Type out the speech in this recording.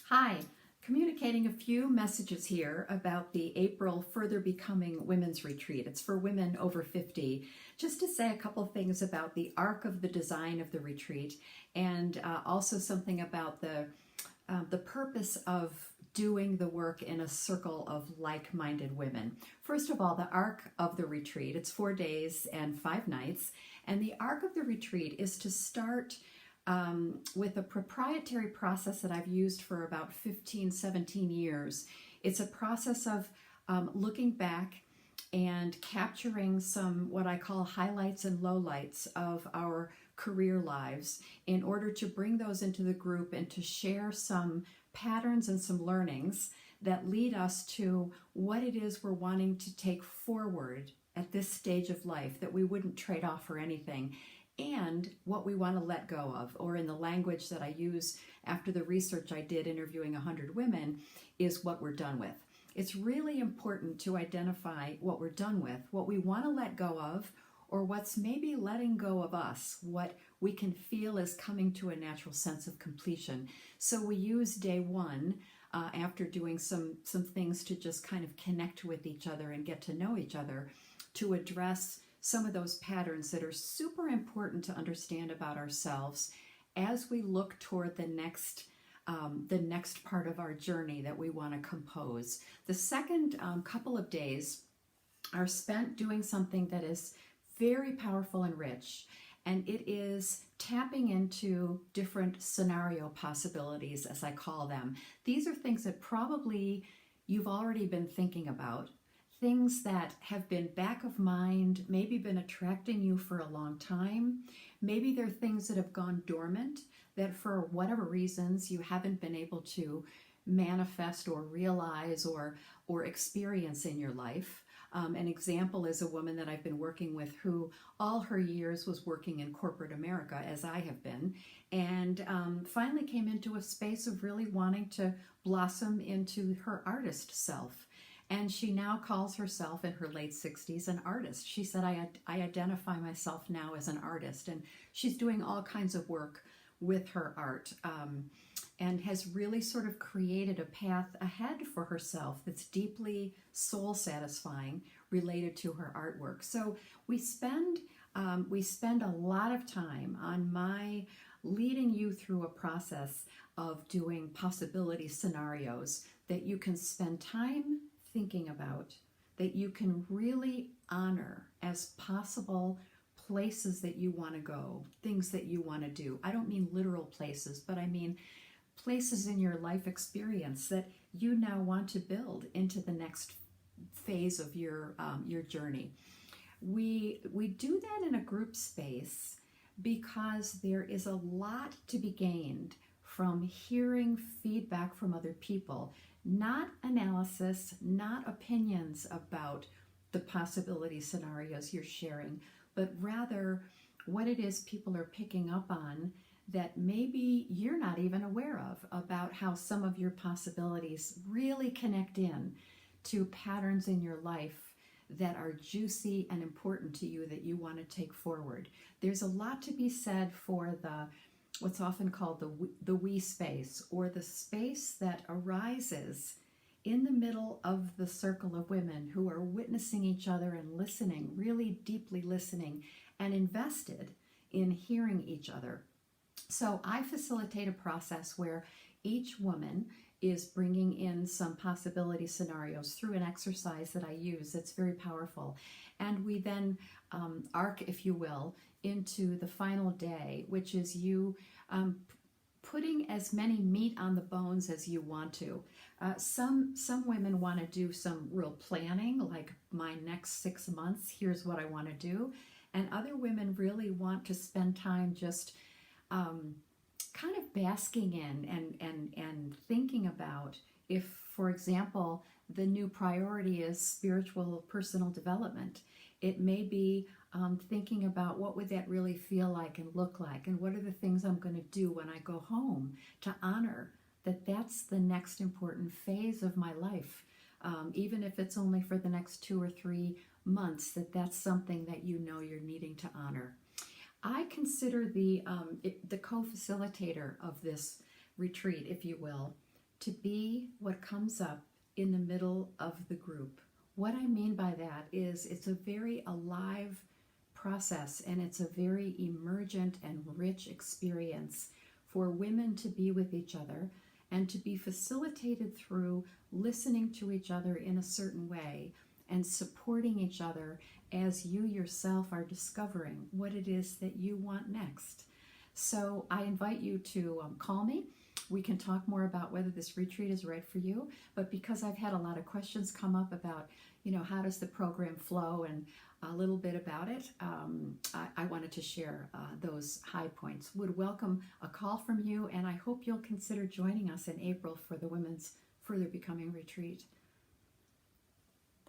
Hi, communicating a few messages here about the April Further Becoming Women's Retreat. It's for women over 50. Just to say a couple things about the arc of the design of the retreat and also something about the purpose of doing the work in a circle of like-minded women. First of all, the arc of the retreat. It's 4 days and 5 nights. And the arc of the retreat is to start with a proprietary process that I've used for about 15, 17 years. It's a process of looking back and capturing some what I call highlights and lowlights of our career lives in order to bring those into the group and to share some patterns and some learnings that lead us to what it is we're wanting to take forward at this stage of life that we wouldn't trade off for anything, and what we want to let go of, or in the language that I use after the research I did interviewing 100 women, is what we're done with. It's really important to identify what we're done with, what we want to let go of, or what's maybe letting go of us, what we can feel is coming to a natural sense of completion. So we use day one, after doing some things to just kind of connect with each other and get to know each other, to address some of those patterns that are super important to understand about ourselves as we look toward the next part of our journey that we want to compose. The second couple of days are spent doing something that is very powerful and rich, and it is tapping into different scenario possibilities, as I call them. These are things that probably you've already been thinking about, things that have been back of mind, maybe been attracting you for a long time. Maybe they're things that have gone dormant, that for whatever reasons you haven't been able to manifest or realize or experience in your life. An example is a woman that I've been working with who all her years was working in corporate America, as I have been, and finally came into a space of really wanting to blossom into her artist self. And she now calls herself, in her late 60s, an artist. She said, I identify myself now as an artist. And she's doing all kinds of work with her art, and has really sort of created a path ahead for herself that's deeply soul satisfying related to her artwork. So we spend a lot of time on my leading you through a process of doing possibility scenarios that you can spend time thinking about, that you can really honor as possible places that you want to go, things that you want to do. I don't mean literal places, but I mean places in your life experience that you now want to build into the next phase of your journey. We do that in a group space because there is a lot to be gained from hearing feedback from other people, not analysis, not opinions about the possibility scenarios you're sharing, but rather what it is people are picking up on that maybe you're not even aware of, about how some of your possibilities really connect in to patterns in your life that are juicy and important to you that you want to take forward. There's a lot to be said for what's often called the we space, or the space that arises in the middle of the circle of women who are witnessing each other and listening, really deeply listening, and invested in hearing each other. So I facilitate a process where each woman is bringing in some possibility scenarios through an exercise that I use that's very powerful. And we then arc, if you will, into the final day, which is you putting as many meat on the bones as you want to. Some women want to do some real planning, like my next 6 months, here's what I want to do. And other women really want to spend time just kind of basking in and thinking about, if, for example, the new priority is spiritual personal development, it may be thinking about what would that really feel like and look like, and what are the things I'm going to do when I go home to honor that that's the next important phase of my life, even if it's only for the next 2 or 3 months, that's something that you know you're needing to honor. I consider the co-facilitator of this retreat, if you will, to be what comes up in the middle of the group. What I mean by that is it's a very alive process, and it's a very emergent and rich experience for women to be with each other and to be facilitated through listening to each other in a certain way and supporting each other as you yourself are discovering what it is that you want next. So I invite you to call me. We can talk more about whether this retreat is right for you, but because I've had a lot of questions come up about, how does the program flow and a little bit about it, I wanted to share those high points. Would welcome a call from you, and I hope you'll consider joining us in April for the Women's Further Becoming Retreat.